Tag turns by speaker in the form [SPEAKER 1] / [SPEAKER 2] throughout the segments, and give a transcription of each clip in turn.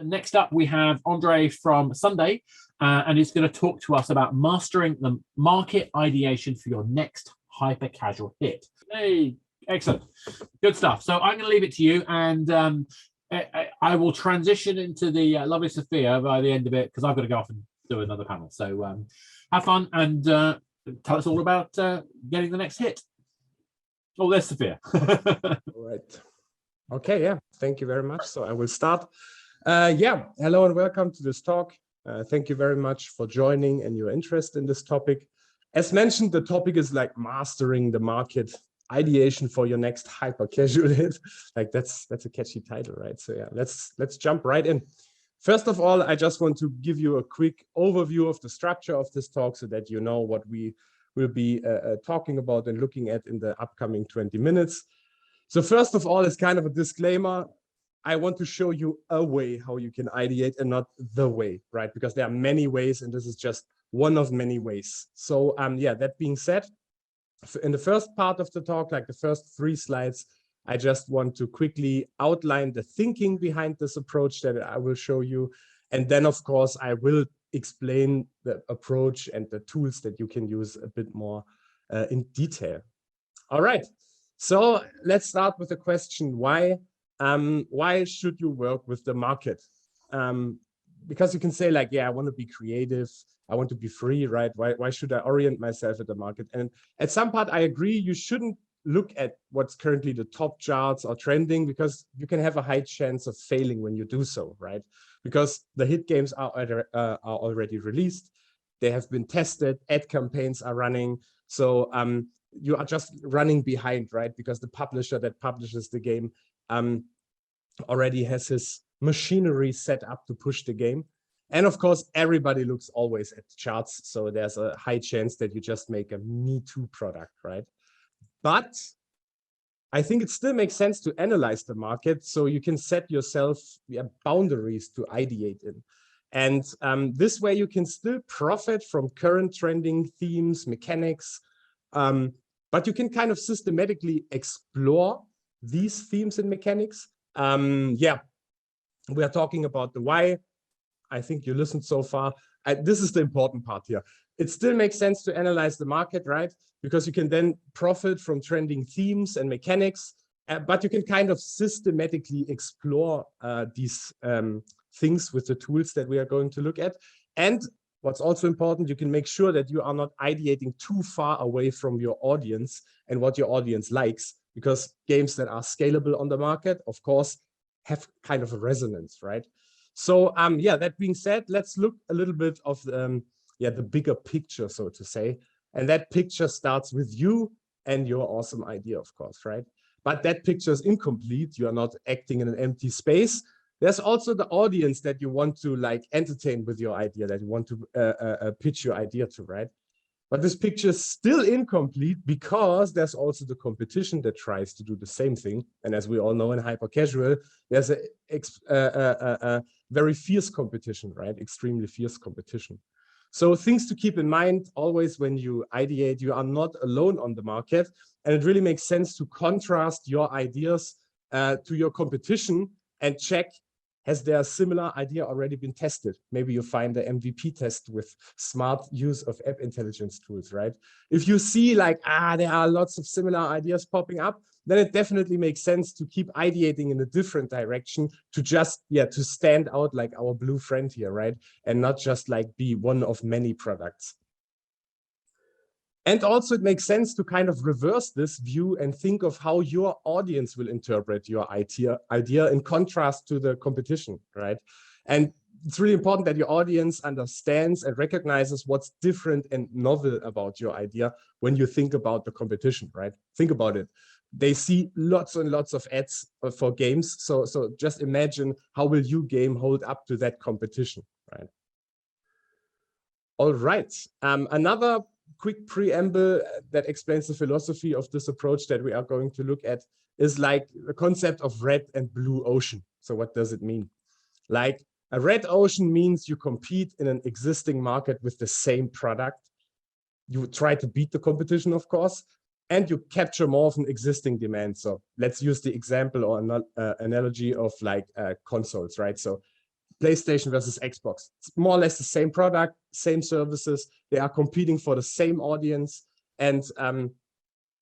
[SPEAKER 1] next up, we have André from Sunday, and he's going to talk to us about mastering the market ideation for your next hyper casual hit. Hey, excellent. Good stuff. So I'm going to leave it to you, and I will transition into the lovely Sophia by the end of it, because I've got to go off and do another panel. So have fun and tell us all about getting the next hit. Oh, there's Sophia.
[SPEAKER 2] All right. Okay, yeah, thank you very much. So I will start. Yeah, hello and welcome to this talk. Thank you very much for joining and your interest in this topic. As mentioned, the topic is like mastering the market ideation for your next hyper casual hit. Like that's a catchy title, right? So yeah, let's jump right in. First of all, I just want to give you a quick overview of the structure of this talk so that you know what we will be talking about and looking at in the upcoming 20 minutes. So first of all, as kind of a disclaimer, I want to show you a way how you can ideate and not the way, right? Because there are many ways and this is just one of many ways. So yeah, that being said, in the first part of the talk, like the first 3 slides, I just want to quickly outline the thinking behind this approach that I will show you. And then, of course, I will explain the approach and the tools that you can use a bit more in detail. All right, so let's start with the question, why should you work with the market? Because you can say like, yeah, I want to be creative, I want to be free, right? Why should I orient myself at the market? And at some part, I agree, you shouldn't look at what's currently the top charts or trending, because you can have a high chance of failing when you do so, right? Because the hit games are already released, they have been tested, ad campaigns are running. So you are just running behind, right? Because the publisher that publishes the game already has his machinery set up to push the game. And of course, everybody looks always at the charts. So there's a high chance that you just make a Me Too product, right? But I think it still makes sense to analyze the market so you can set yourself boundaries to ideate in. And this way you can still profit from current trending themes, mechanics, but you can kind of systematically explore these themes and mechanics. Yeah, we are talking about the why. I think you listened so far. This is the important part here. It still makes sense to analyze the market, right? Because you can then profit from trending themes and mechanics, but you can kind of systematically explore these things with the tools that we are going to look at. And what's also important, you can make sure that you are not ideating too far away from your audience and what your audience likes, because games that are scalable on the market, of course, have kind of a resonance, right? So yeah, that being said, let's look a little bit of the bigger picture, so to say. And that picture starts with you and your awesome idea, of course, right? But that picture is incomplete. You are not acting in an empty space. There's also the audience that you want to like entertain with your idea, that you want to pitch your idea to, right? But this picture is still incomplete because there's also the competition that tries to do the same thing. And as we all know in hyper casual, there's a very fierce competition, right? Extremely fierce competition. So things to keep in mind always when you ideate, you are not alone on the market. And it really makes sense to contrast your ideas to your competition and check, has their similar idea already been tested? Maybe you find the MVP test with smart use of app intelligence tools, right? If you see like, there are lots of similar ideas popping up, then it definitely makes sense to keep ideating in a different direction to just, to stand out like our blue friend here, right? And not just like be one of many products. And also it makes sense to kind of reverse this view and think of how your audience will interpret your idea in contrast to the competition, right? And it's really important that your audience understands and recognizes what's different and novel about your idea when you think about the competition, right? Think about it. They see lots and lots of ads for games. So just imagine how will your game hold up to that competition, right? All right. Another quick preamble that explains the philosophy of this approach that we are going to look at is like the concept of red and blue ocean. So what does it mean? Like a red ocean means you compete in an existing market with the same product. You try to beat the competition, of course, and you capture more of an existing demand. So let's use the example or analogy of like consoles, right? So PlayStation versus Xbox. It's more or less the same product, same services. They are competing for the same audience. And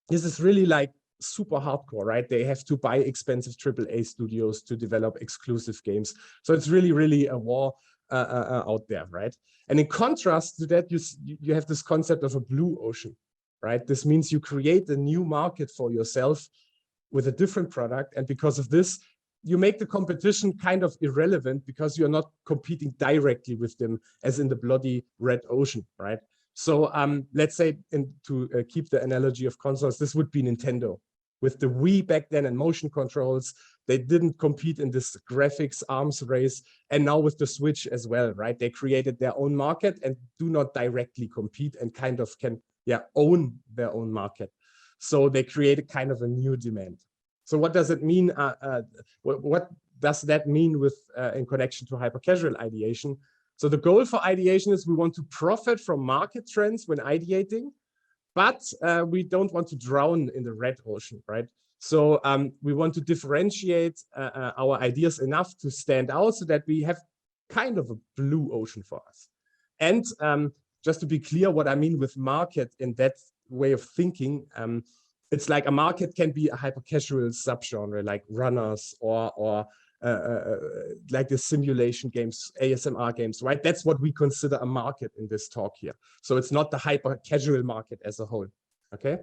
[SPEAKER 2] this is really like super hardcore, right? They have to buy expensive AAA studios to develop exclusive games. So it's really, really a war out there, right? And in contrast to that, you have this concept of a blue ocean, right? This means you create a new market for yourself with a different product. And because of this, you make the competition kind of irrelevant because you're not competing directly with them as in the bloody red ocean, right? So let's say, to keep the analogy of consoles, this would be Nintendo. With the Wii back then and motion controls, they didn't compete in this graphics arms race. And now with the Switch as well, right? They created their own market and do not directly compete and kind of can own their own market. So they created kind of a new demand. So what does it mean? What does that mean with in connection to hypercasual ideation? So the goal for ideation is we want to profit from market trends when ideating, but we don't want to drown in the red ocean, right? So we want to differentiate our ideas enough to stand out so that we have kind of a blue ocean for us. And just to be clear what I mean with market in that way of thinking, it's like a market can be a hypercasual subgenre like runners or like the simulation games, ASMR games, right? That's what we consider a market in this talk here. So it's not the hypercasual market as a whole, okay?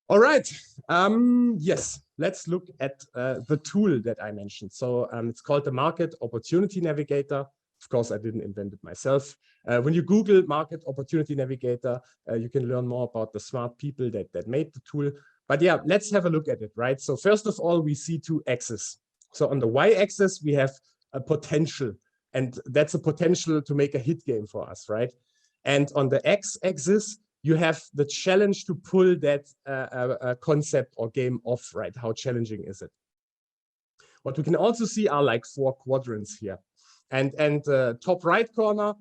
[SPEAKER 2] All right, yes, let's look at the tool that I mentioned. So it's called the Market Opportunity Navigator. Of course, I didn't invent it myself. When you Google Market Opportunity Navigator, you can learn more about the smart people that made the tool. But yeah, let's have a look at it, right? So first of all, we see two axes. So on the y-axis, we have a potential, and that's a potential to make a hit game for us, right? And on the x-axis, you have the challenge to pull that concept or game off, right? How challenging is it? What we can also see are like 4 quadrants here. And top right corner,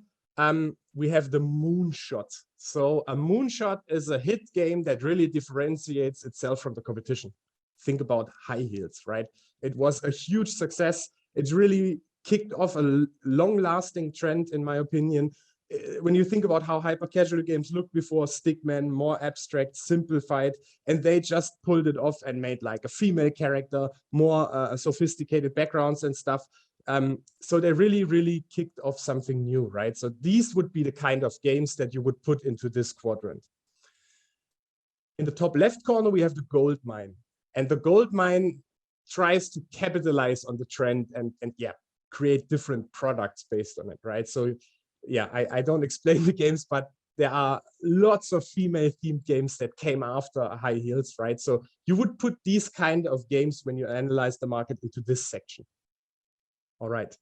[SPEAKER 2] we have the moonshot. So a moonshot is a hit game that really differentiates itself from the competition. Think about High Heels, right? It was a huge success. It really kicked off a long-lasting trend, in my opinion. When you think about how hyper-casual games looked before, Stickman, more abstract, simplified, and they just pulled it off and made like a female character, more sophisticated backgrounds and stuff. So they really, really kicked off something new, right? So these would be the kind of games that you would put into this quadrant. In the top left corner, we have the gold mine. And the gold mine tries to capitalize on the trend and yeah, create different products based on it, right? So yeah, I don't explain the games, but there are lots of female themed games that came after High Heels, right? So you would put these kind of games when you analyze the market into this section. All right,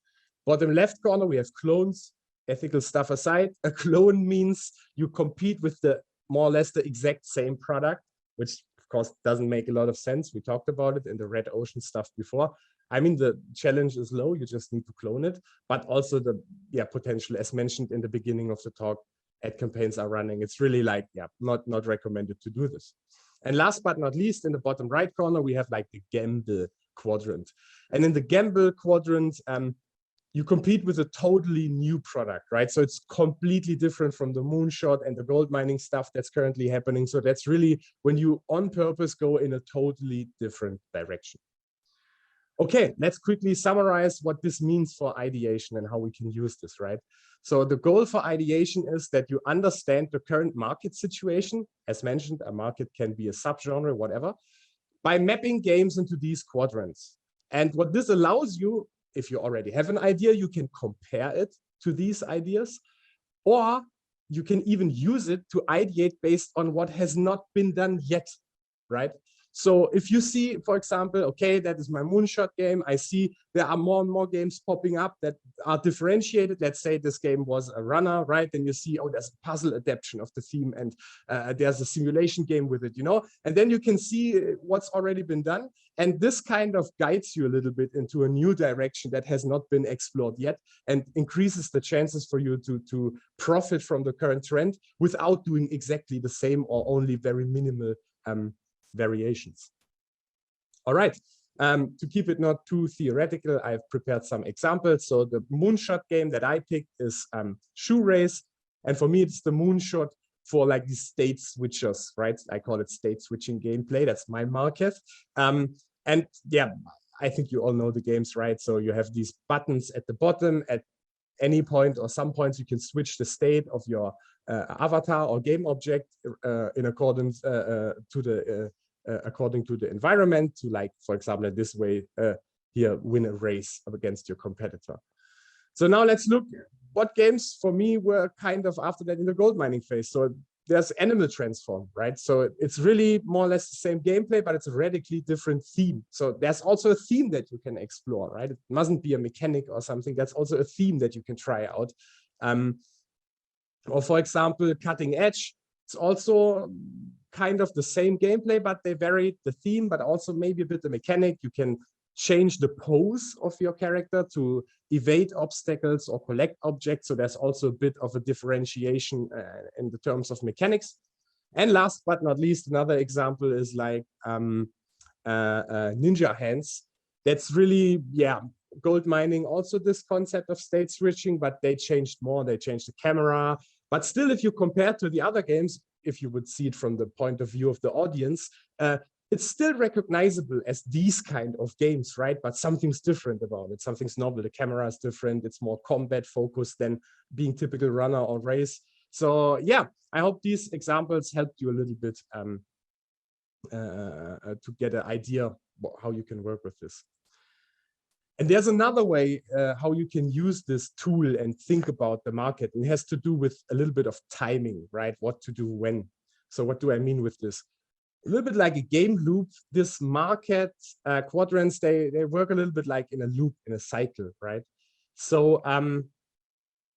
[SPEAKER 2] bottom left corner, we have clones. Ethical stuff aside, a clone means you compete with the more or less the exact same product, which of course doesn't make a lot of sense. We talked about it in the red ocean stuff before. I mean, the challenge is low, you just need to clone it, but also the potential, as mentioned in the beginning of the talk, ad campaigns are running. It's really like, not recommended to do this. And last but not least, in the bottom right corner, we have like the gamble quadrant. And in the gamble quadrant, you compete with a totally new product, right? So it's completely different from the moonshot and the gold mining stuff that's currently happening. So that's really when you on purpose go in a totally different direction. Okay, let's quickly summarize what this means for ideation and how we can use this, right? So the goal for ideation is that you understand the current market situation. As mentioned, a market can be a subgenre, whatever, by mapping games into these quadrants. And what this allows you, if you already have an idea, you can compare it to these ideas, or you can even use it to ideate based on what has not been done yet, right? So if you see, for example, okay, that is my moonshot game. I see there are more and more games popping up that are differentiated. Let's say this game was a runner, right? Then you see, oh, there's a puzzle adaptation of the theme and there's a simulation game with it, you know? And then you can see what's already been done. And this kind of guides you a little bit into a new direction that has not been explored yet and increases the chances for you to profit from the current trend without doing exactly the same or only very minimal variations. All right, To keep it not too theoretical, I've prepared some examples. So the moonshot game that I picked is Shoe Race. And for me, it's the moonshot for like these state switchers, right? I call it state switching gameplay. That's my market. And yeah, I think you all know the games, right? So you have these buttons at the bottom. At any point or some points, you can switch the state of your avatar or game object in accordance according to the environment to, like, for example, this way here, win a race against your competitor. So now let's look what games for me were kind of after that in the gold mining phase. So there's Animal Transform, right? So it's really more or less the same gameplay, but it's a radically different theme. So there's also a theme that you can explore, right? It mustn't be a mechanic or something. That's also a theme that you can try out. Or for example, Cutting Edge. It's also kind of the same gameplay, but they varied the theme, but also maybe a bit the mechanic. You can change the pose of your character to evade obstacles or collect objects. So there's also a bit of a differentiation in the terms of mechanics. And last but not least, another example is like Ninja Hands. That's really, yeah, gold mining, also this concept of state switching, but they changed more. They changed the camera. But still, if you compare to the other games, if you would see it from the point of view of the audience, it's still recognizable as these kind of games, right? But something's different about it. Something's novel. The camera is different. It's more combat focused than being typical runner or race. So yeah, I hope these examples helped you a little bit to get an idea how you can work with this. And there's another way how you can use this tool and think about the market. And it has to do with a little bit of timing, right? What to do when. So what do I mean with this? A little bit like a game loop. This market quadrants, they work a little bit like in a loop, in a cycle, right? So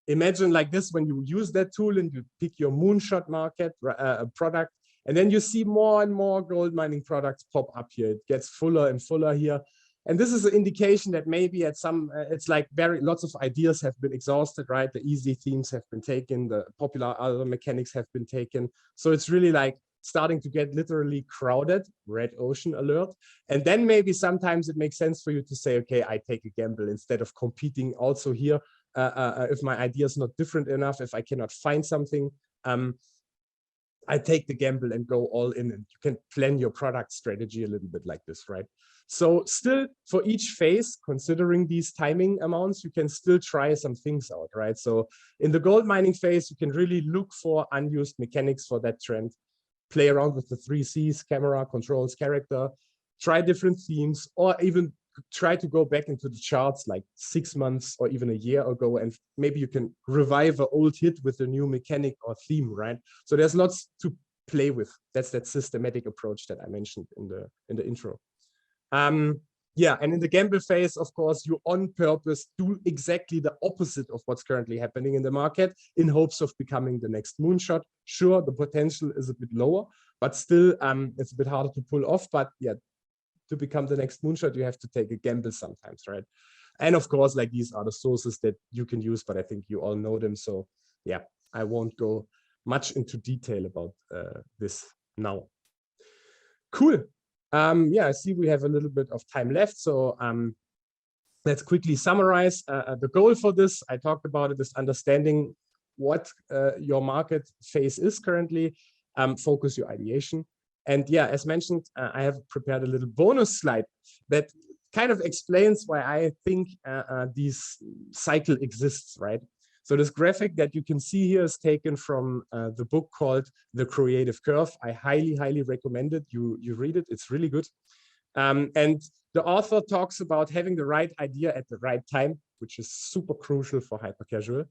[SPEAKER 2] imagine like this, when you use that tool and you pick your moonshot market product, and then you see more and more gold mining products pop up here. It gets fuller and fuller here. And this is an indication that maybe at some, it's like lots of ideas have been exhausted, right? The easy themes have been taken, the popular other mechanics have been taken. So it's really like starting to get literally crowded, red ocean alert. And then maybe sometimes it makes sense for you to say, okay, I take a gamble instead of competing also here. If my idea is not different enough, if I cannot find something, I take the gamble and go all in, and you can plan your product strategy a little bit like this, right? So still for each phase, considering these timing amounts, you can still try some things out, right? So in the gold mining phase, you can really look for unused mechanics for that trend, play around with the 3 Cs, camera, controls, character, try different themes, or even try to go back into the charts like 6 months or even a year ago, and maybe you can revive an old hit with a new mechanic or theme, right? So there's lots to play with. That's that systematic approach that I mentioned in the intro. Yeah, and in the gamble phase, of course, you on purpose do exactly the opposite of what's currently happening in the market in hopes of becoming the next moonshot. Sure, the potential is a bit lower, but still it's a bit harder to pull off. But yeah, to become the next moonshot, you have to take a gamble sometimes, right? And of course, like, these are the sources that you can use, but I think you all know them. So yeah, I won't go much into detail about this now. Cool. Yeah, I see we have a little bit of time left. So let's quickly summarize. The goal for this, I talked about it, is understanding what your market phase is currently, focus your ideation. And yeah, as mentioned, I have prepared a little bonus slide that kind of explains why I think this cycle exists, right? So this graphic that you can see here is taken from the book called The Creative Curve. I highly, highly recommend it. You read it, it's really good. And the author talks about having the right idea at the right time, which is super crucial for hypercasual.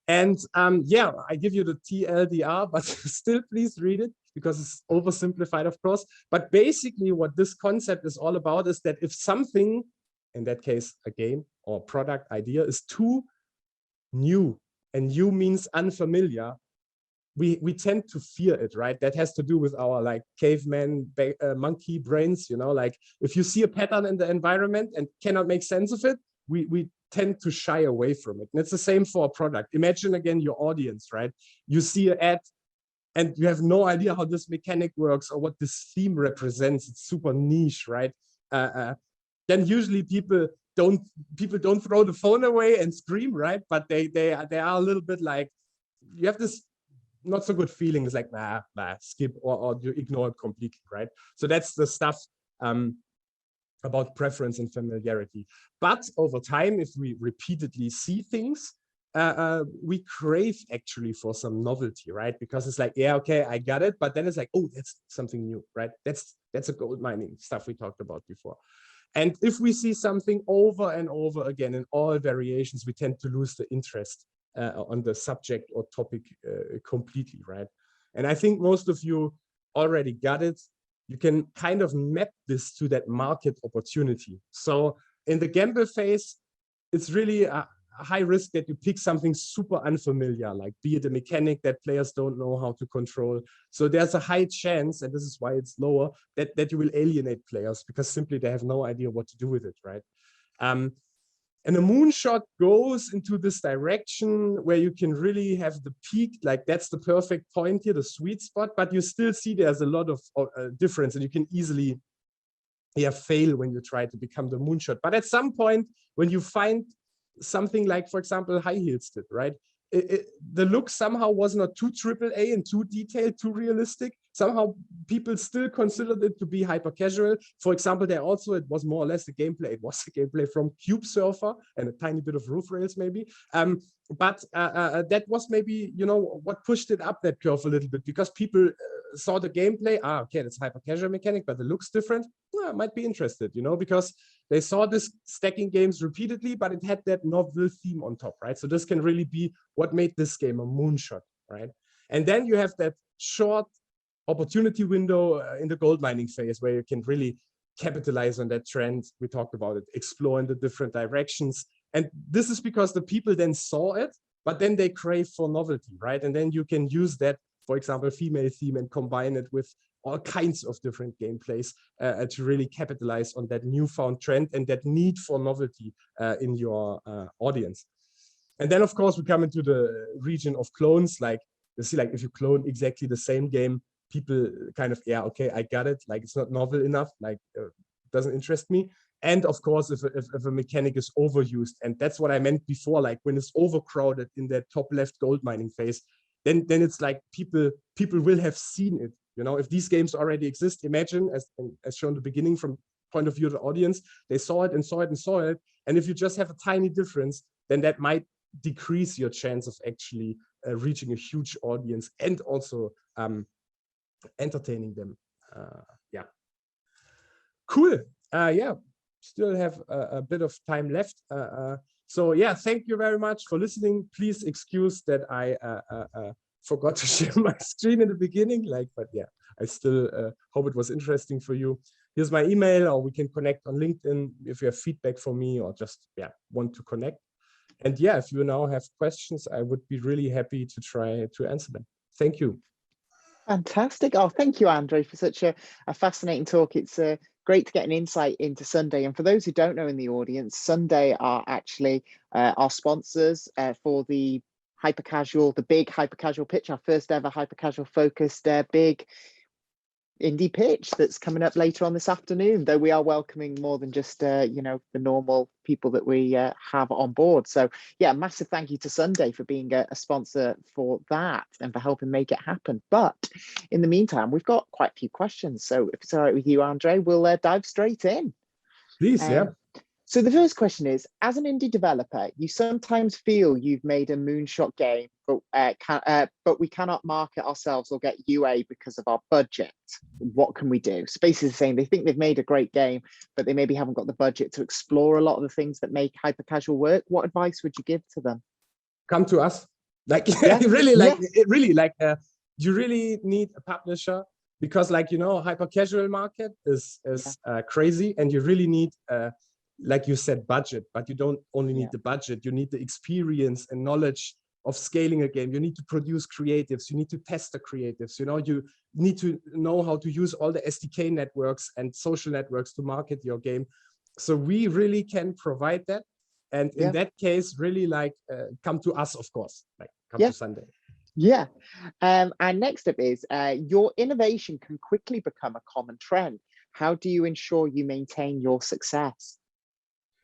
[SPEAKER 2] And yeah, I give you the TLDR, but still please read it because it's oversimplified, of course. But basically what this concept is all about is that if something, in that case, a game or product idea, is too new, and new means unfamiliar, we tend to fear it, right? That has to do with our like caveman monkey brains, you know, like if you see a pattern in the environment and cannot make sense of it, we tend to shy away from it. And it's the same for a product. Imagine again your audience, right? You see an ad and you have no idea how this mechanic works or what this theme represents. It's super niche, right? then usually people don't throw the phone away and scream, right? But they are a little bit like, you have this not so good feeling. It's like, nah, skip, or you ignore it completely, right? So that's the stuff about preference and familiarity. But over time, if we repeatedly see things, we crave actually for some novelty, right? Because it's like, yeah, okay, I got it. But then it's like, oh, that's something new, right? That's a gold mining stuff we talked about before. And if we see something over and over again in all variations, we tend to lose the interest on the subject or topic completely, right? And I think most of you already got it. You can kind of map this to that market opportunity. So in the gamble phase, it's really a high risk that you pick something super unfamiliar, like be it a mechanic that players don't know how to control. So there's a high chance, and this is why it's lower, that you will alienate players because simply they have no idea what to do with it, right? And a moonshot goes into this direction where you can really have the peak, like that's the perfect point here, the sweet spot, but you still see there's a lot of difference, and you can easily fail when you try to become the moonshot. But at some point, when you find something like, for example, High Heels did, right? The look somehow was not too AAA and too detailed, too realistic. Somehow people still considered it to be hyper casual. For example, it was more or less the gameplay. It was the gameplay from Cube Surfer and a tiny bit of Roof Rails maybe. But that was maybe, what pushed it up that curve a little bit, because people saw the gameplay. Okay, that's hyper casual mechanic, but it looks different. I might be interested, because they saw this stacking games repeatedly, but it had that novel theme on top, right? So this can really be what made this game a moonshot, right? And then you have that short opportunity window in the gold mining phase where you can really capitalize on that trend. We talked about it, explore in the different directions. And this is because the people then saw it, but then they crave for novelty, right? And then you can use that, for example, female theme, and combine it with all kinds of different gameplays to really capitalize on that newfound trend and that need for novelty in your audience. And then, of course, we come into the region of clones. Like, you see, like if you clone exactly the same game, people kind of, okay, I got it. Like, it's not novel enough. Like, doesn't interest me. And of course, if a mechanic is overused, and that's what I meant before, like when it's overcrowded in that top left gold mining phase, then it's like people will have seen it. If these games already exist, imagine, as shown at the beginning, from point of view of the audience, they saw it and saw it and saw it. And if you just have a tiny difference, then that might decrease your chance of actually reaching a huge audience and also entertaining them. Cool. Still have a bit of time left. So thank you very much for listening. Please excuse that I forgot to share my screen in the beginning, but I still hope it was interesting for you. Here's my email, or we can connect on LinkedIn if you have feedback for me, or just want to connect. And if you now have questions, I would be really happy to try to answer them. Thank you.
[SPEAKER 3] Fantastic. Oh, thank you, André, for such a fascinating talk. It's great to get an insight into Sunday. And for those who don't know in the audience, Sunday are actually our sponsors for the Hypercasual, the big Hypercasual pitch, our first ever Hypercasual focused big indie pitch that's coming up later on this afternoon, though we are welcoming more than just the normal people that we have on board. So massive thank you to Sunday for being a sponsor for that and for helping make it happen. But in the meantime, we've got quite a few questions, so if it's all right with you, André, we'll dive straight in.
[SPEAKER 2] Please.
[SPEAKER 3] So the first question is, as an indie developer, you sometimes feel you've made a moonshot game, but we cannot market ourselves or get UA because of our budget. What can we do? So basically saying they think they've made a great game, but they maybe haven't got the budget to explore a lot of the things that make hypercasual work. What advice would you give to them?
[SPEAKER 2] Come to us. You really need a publisher, because hypercasual market is crazy, and you really need like you said, budget, but you don't only need the budget, you need the experience and knowledge of scaling a game. You need to produce creatives, you need to test the creatives, you need to know how to use all the SDK networks and social networks to market your game. So we really can provide that. And in that case, really come to us, of course, come to Sunday.
[SPEAKER 3] And next up is your innovation can quickly become a common trend. how do you ensure you maintain your success?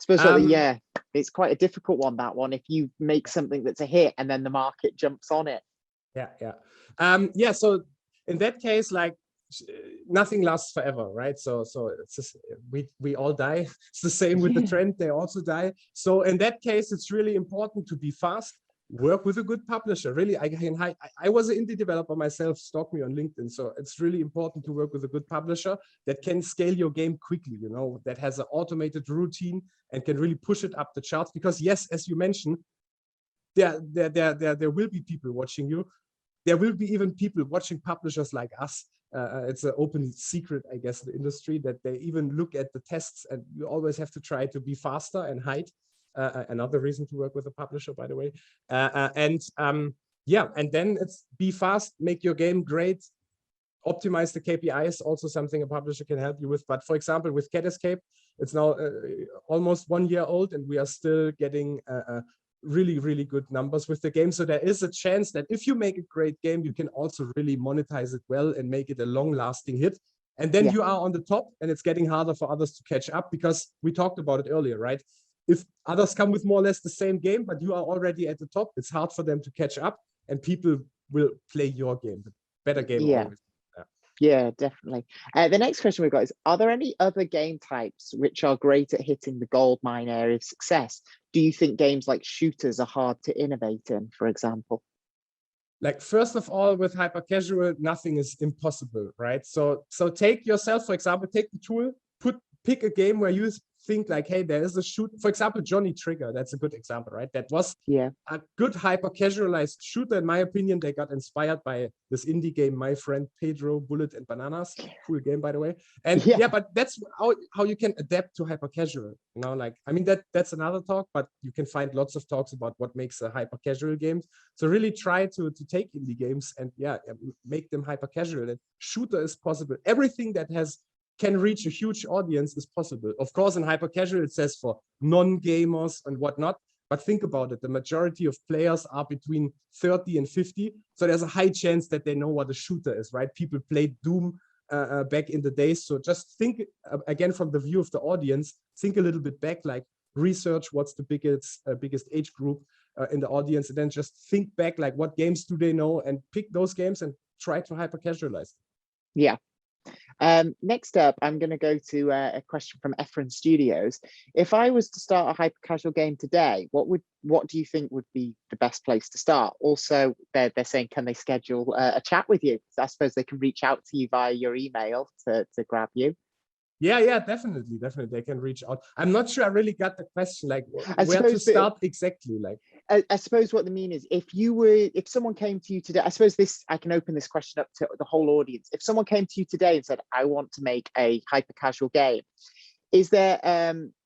[SPEAKER 3] I suppose, it's quite a difficult one, that one, if you make something that's a hit and then the market jumps on it.
[SPEAKER 2] So in that case, like, nothing lasts forever, right? So it's just, we all die. It's the same with the trend, they also die. So in that case, it's really important to be fast, work with a good publisher. Really, I was an indie developer myself, stalk me on LinkedIn. So it's really important to work with a good publisher that can scale your game quickly, you know, that has an automated routine and can really push it up the charts. Because yes, as you mentioned, there will be people watching you. There will be even people watching publishers like us. It's an open secret, I guess, in the industry, that they even look at the tests, and you always have to try to be faster and hide. Another reason to work with a publisher, by the way. And then it's be fast, make your game great, optimize the KPIs, also something a publisher can help you with. But for example, with Cat Escape, it's now almost 1 year old, and we are still getting really, really good numbers with the game. So there is a chance that if you make a great game, you can also really monetize it well and make it a long-lasting hit. And then you are on the top, and it's getting harder for others to catch up, because we talked about it earlier, right? If others come with more or less the same game, but you are already at the top, it's hard for them to catch up, and people will play your game, the better game always.
[SPEAKER 3] Yeah, definitely. The next question we've got is, are there any other game types which are great at hitting the gold mine area of success? Do you think games like shooters are hard to innovate in, for example?
[SPEAKER 2] Like, first of all, with hyper-casual, nothing is impossible, right? So take yourself, for example, take the tool, pick a game where you think like, hey, there is a shoot. For example, Johnny Trigger, that's a good example, right? That was a good hyper-casualized shooter. In my opinion, they got inspired by this indie game, My Friend Pedro, Bullet and Bananas. Cool game, by the way. And but that's how you can adapt to hyper-casual. You know, like, I mean, that's another talk, but you can find lots of talks about what makes a hyper-casual game. So really try to take indie games and make them hyper-casual. And shooter is possible. Everything that can reach a huge audience is possible. Of course, in hyper-casual, it says for non-gamers and whatnot, but think about it. The majority of players are between 30 and 50. So there's a high chance that they know what a shooter is, right? People played Doom back in the days. So just think, again, from the view of the audience, think a little bit back, like research what's the biggest age group in the audience, and then just think back, like, what games do they know, and pick those games and try to hyper-casualize.
[SPEAKER 3] Yeah. Next up, I'm going to go to a question from Efren Studios. If I was to start a hyper-casual game today, what do you think would be the best place to start? Also, they're saying, can they schedule a chat with you? I suppose they can reach out to you via your email to grab you.
[SPEAKER 2] Yeah, definitely. They can reach out. I'm not sure I really got the question, like, where to start exactly. Like,
[SPEAKER 3] I suppose what they mean is, if someone came to you today, I suppose I can open this question up to the whole audience. If someone came to you today and said, I want to make a hyper-casual game, is there,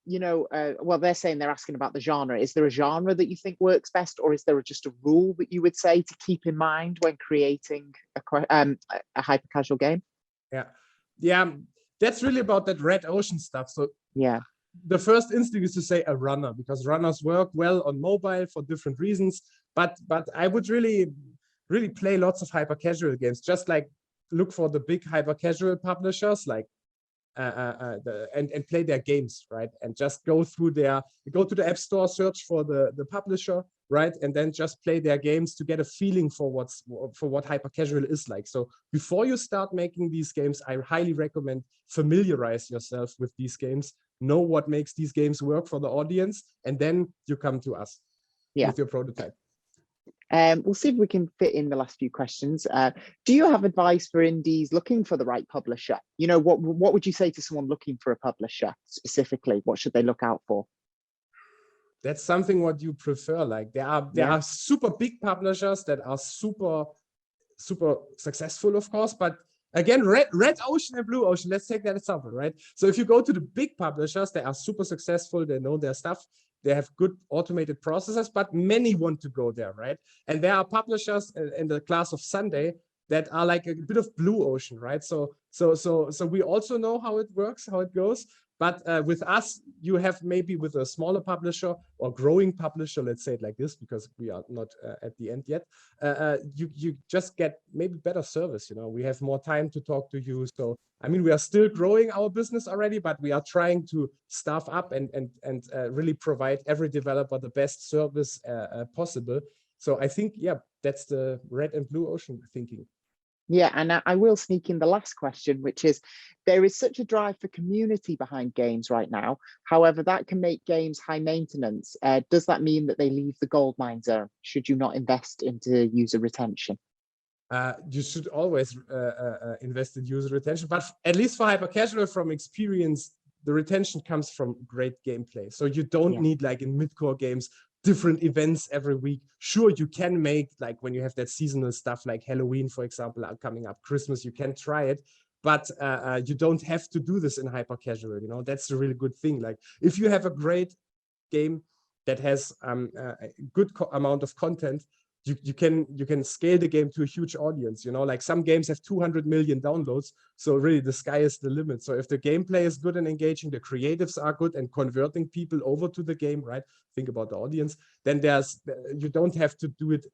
[SPEAKER 3] well, they're saying they're asking about the genre. Is there a genre that you think works best, or is there just a rule that you would say to keep in mind when creating a hyper-casual game?
[SPEAKER 2] Yeah. That's really about that red ocean stuff. So the first instinct is to say a runner, because runners work well on mobile for different reasons. But I would really play lots of hyper-casual games. Just like look for the big hyper-casual publishers, like and play their games, right? And just go to the App Store, search for the publisher, right? And then just play their games to get a feeling for what hyper-casual is like. So before you start making these games, I highly recommend familiarize yourself with these games, know what makes these games work for the audience, and then you come to us with your prototype.
[SPEAKER 3] We'll see if we can fit in the last few questions. Do you have advice for indies looking for the right publisher? You know, what would you say to someone looking for a publisher specifically? What should they look out for?
[SPEAKER 2] That's something what you prefer. Like, there are super big publishers that are super successful, of course, but again, red ocean and blue ocean, let's take that example, right? So if you go to the big publishers, they are super successful, they know their stuff, they have good automated processes, but many want to go there, right? And there are publishers in the class of Sunday that are like a bit of blue ocean, right? So we also know how it works, how it goes, But with us, you have maybe with a smaller publisher or growing publisher, let's say it like this, because we are not at the end yet, you just get maybe better service. You know, we have more time to talk to you. So, I mean, we are still growing our business already, but we are trying to staff up and really provide every developer the best service possible. So I think, yeah, that's the red and blue ocean thinking.
[SPEAKER 3] Yeah, and I will sneak in the last question, which is, there is such a drive for community behind games right now. However, that can make games high maintenance. Does that mean that they leave the gold mine zone? Should you not invest into user retention?
[SPEAKER 2] You should always invest in user retention, but at least for hyper-casual, from experience, the retention comes from great gameplay. So you don't need, like in mid-core games, different events every week. Sure, you can make, like when you have that seasonal stuff like Halloween, for example, coming up, Christmas, you can try it, but you don't have to do this in hyper-casual. You know, that's the really good thing. Like if you have a great game that has a good amount of content, you can scale the game to a huge audience. You know, like some games have 200 million downloads, so really the sky is the limit. So if the gameplay is good and engaging, the creatives are good and converting people over to the game, right? Think about the audience. Then you don't have to do it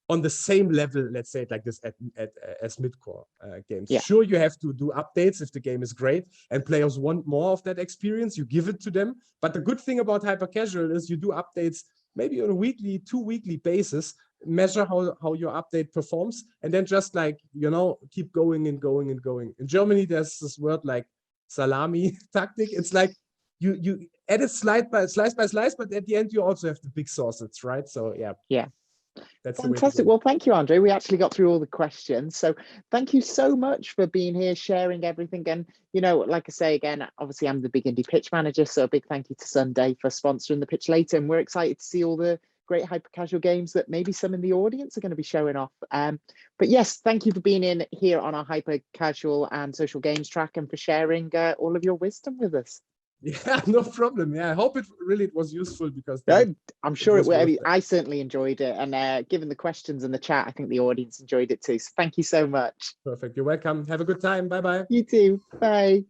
[SPEAKER 2] on the same level, let's say it like this, as mid-core games.
[SPEAKER 3] Yeah.
[SPEAKER 2] Sure, you have to do updates if the game is great and players want more of that experience, you give it to them. But the good thing about hyper-casual is you do updates maybe on a weekly, 2-weekly basis, measure how your update performs, and then just, like, you know, keep going and going and going. In Germany, there's this word like salami tactic. It's like you edit slice by slice, but at the end you also have the big sausage, right? So yeah. That's
[SPEAKER 3] fantastic. Well, thank you, Andre. We actually got through all the questions. So thank you so much for being here, sharing everything. And, you know, like I say, again, obviously I'm the Big Indie Pitch Manager. So a big thank you to Sunday for sponsoring the pitch later. And we're excited to see all the great hyper-casual games that maybe some in the audience are going to be showing off. But yes, thank you for being in here on our hyper-casual and social games track and for sharing all of your wisdom with us.
[SPEAKER 2] Yeah, no problem. Yeah, I hope it was useful, because
[SPEAKER 3] I'm sure it will. I certainly enjoyed it, and given the questions in the chat, I think the audience enjoyed it too. So thank you so much.
[SPEAKER 2] Perfect. You're welcome. Have a good time. Bye bye.
[SPEAKER 3] You too. Bye.